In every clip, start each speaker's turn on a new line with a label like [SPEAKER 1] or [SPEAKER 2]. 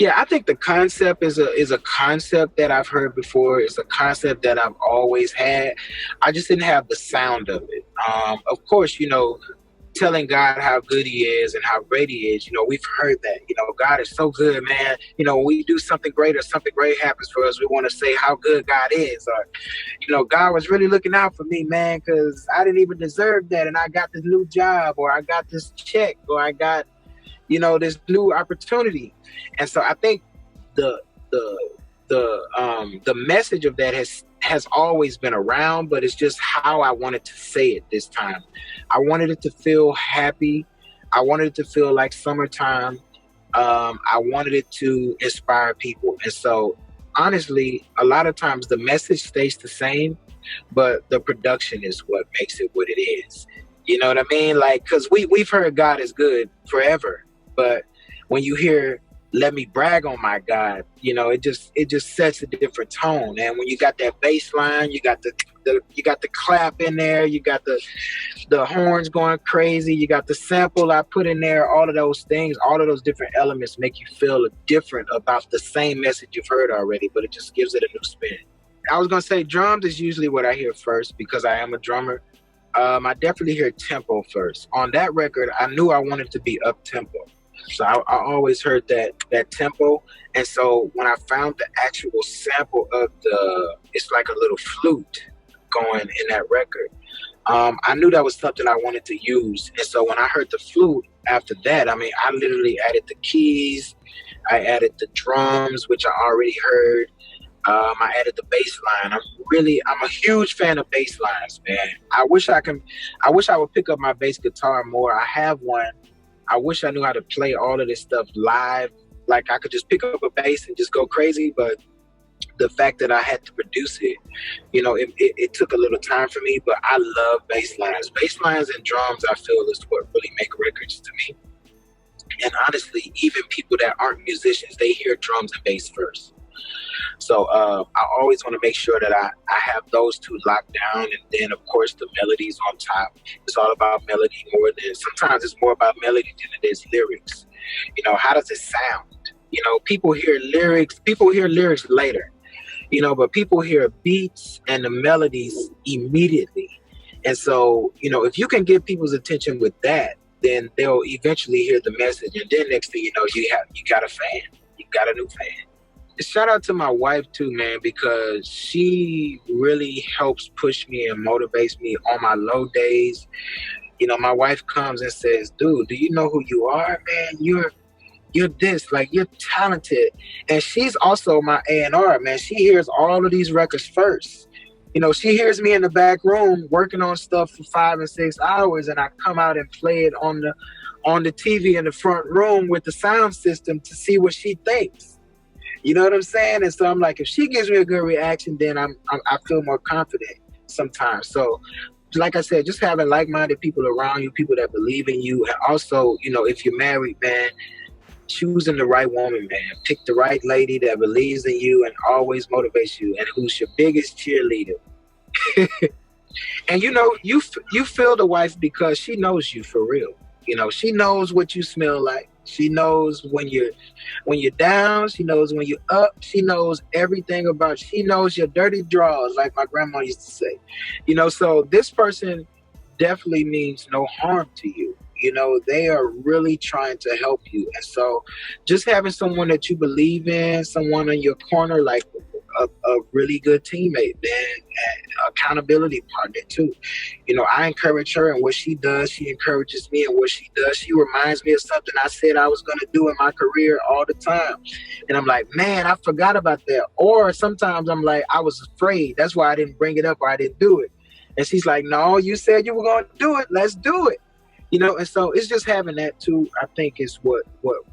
[SPEAKER 1] Yeah, I think the concept is a concept that I've heard before. It's a concept that I've always had. I just didn't have the sound of it. Of course, telling God how good He is and how great He is. We've heard that. God is so good, man. When we do something great or something great happens for us, we want to say how good God is. Or, God was really looking out for me, man, because I didn't even deserve that, and I got this new job, or I got this check, or I got this new opportunity. And so I think the the the message of that has always been around, but it's just how I wanted to say it this time. I wanted it to feel happy. I wanted it to feel like summertime. I wanted it to inspire people. And so honestly, a lot of times the message stays the same, but the production is what makes it what it is. You know what I mean? Like, because we've heard God is good forever, but when you hear "Let me brag on my God," it just sets a different tone. And when you got that bass line, you got the clap in there, you got the horns going crazy, you got the sample I put in there. All of those things, all of those different elements make you feel different about the same message you've heard already, but it just gives it a new spin. I was gonna say drums is usually what I hear first because I am a drummer. I definitely hear tempo first. On that record, I knew I wanted to be up tempo. So I always heard that tempo. And so when I found the actual sample of it's like a little flute going in that record, I knew that was something I wanted to use. And so when I heard the flute after that, I mean, I literally added the keys, I added the drums, which I already heard. I added the bass line. I'm a huge fan of bass lines, man. I wish I would pick up my bass guitar more. I have one. I wish I knew how to play all of this stuff live. Like I could just pick up a bass and just go crazy. But the fact that I had to produce it, it took a little time for me. But I love bass lines. Bass lines and drums, I feel, is what really make records to me. And honestly, even people that aren't musicians, they hear drums and bass first. So I always want to make sure that I have those two locked down, and then of course the melodies on top. It's all about melody more than sometimes it's more about melody than it is lyrics. How does it sound? People hear lyrics later. But people hear beats and the melodies immediately. And so, if you can get people's attention with that, then they'll eventually hear the message, and then next thing you know, you got a fan. You got a new fan. Shout out to my wife too, man, because she really helps push me and motivates me on my low days. My wife comes and says, "Dude, do you know who you are, man? You're this, like you're talented." And she's also my A&R, man. She hears all of these records first. She hears me in the back room working on stuff for 5 and 6 hours, and I come out and play it on the TV in the front room with the sound system to see what she thinks. You know what I'm saying? And so I'm like, if she gives me a good reaction, then I feel more confident sometimes. So, like I said, just having like-minded people around you, people that believe in you, and also, if you're married, man, choosing the right woman, man. Pick the right lady that believes in you and always motivates you, and who's your biggest cheerleader. And you feel the wife because she knows you for real. She knows what you smell like. She knows when you're down. She knows when you're up. She knows everything about you. She knows your dirty drawers, like my grandma used to say. So this person definitely means no harm to you. They are really trying to help you. And so just having someone that you believe in, someone in your corner, like a really good teammate, man, and accountability partner too. I encourage her in what she does. She encourages me in what she does. She reminds me of something I said I was going to do in my career all the time. And I'm like, man, I forgot about that. Or sometimes I'm like, I was afraid. That's why I didn't bring it up or I didn't do it. And she's like, no, you said you were going to do it. Let's do it. And so it's just having that too, I think, is what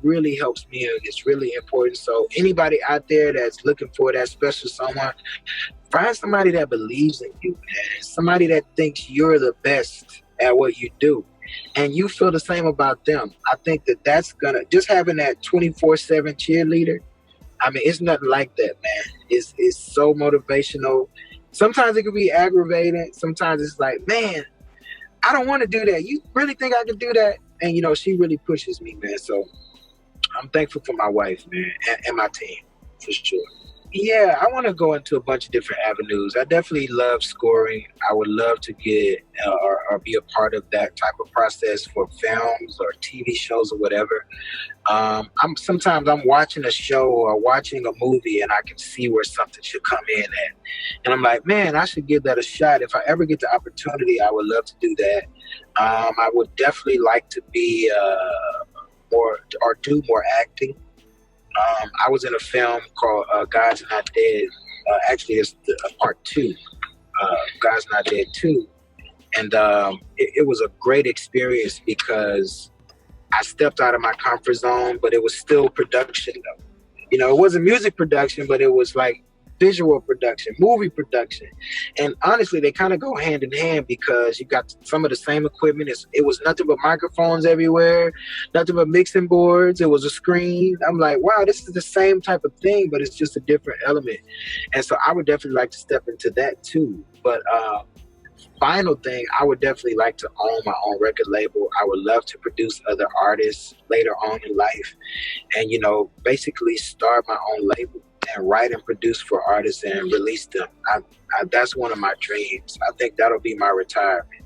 [SPEAKER 1] really helps me, and it's really important. So anybody out there that's looking for that special someone, find somebody that believes in you, man. Somebody that thinks you're the best at what you do, and you feel the same about them. I think that's gonna, just having that 24/7 cheerleader. I mean, it's nothing like that, man. It's so motivational. Sometimes it can be aggravating. Sometimes it's like, man, I don't want to do that. You really think I can do that? And she really pushes me, man. So I'm thankful for my wife, man, and my team, for sure. Yeah, I want to go into a bunch of different avenues. I definitely love scoring. I would love to get or be a part of that type of process for films or TV shows or whatever. I'm watching a show or watching a movie and I can see where something should come in at, and I'm like, man, I should give that a shot. If I ever get the opportunity, I would love to do that. I would definitely like to be more or do more acting. I was in a film called God's Not Dead. Actually, it's part two, God's Not Dead 2. And it was a great experience because I stepped out of my comfort zone, but it was still production, though. You know, it wasn't music production, but it was like visual production, movie production. And honestly, they kind of go hand in hand because you got some of the same equipment. It was nothing but microphones everywhere, nothing but mixing boards. It was a screen. I'm like, wow, this is the same type of thing, but it's just a different element. And so I would definitely like to step into that too. But final thing, I would definitely like to own my own record label. I would love to produce other artists later on in life and, you know, basically start my own label and write and produce for artists and release them. That's one of my dreams. I think that'll be my retirement.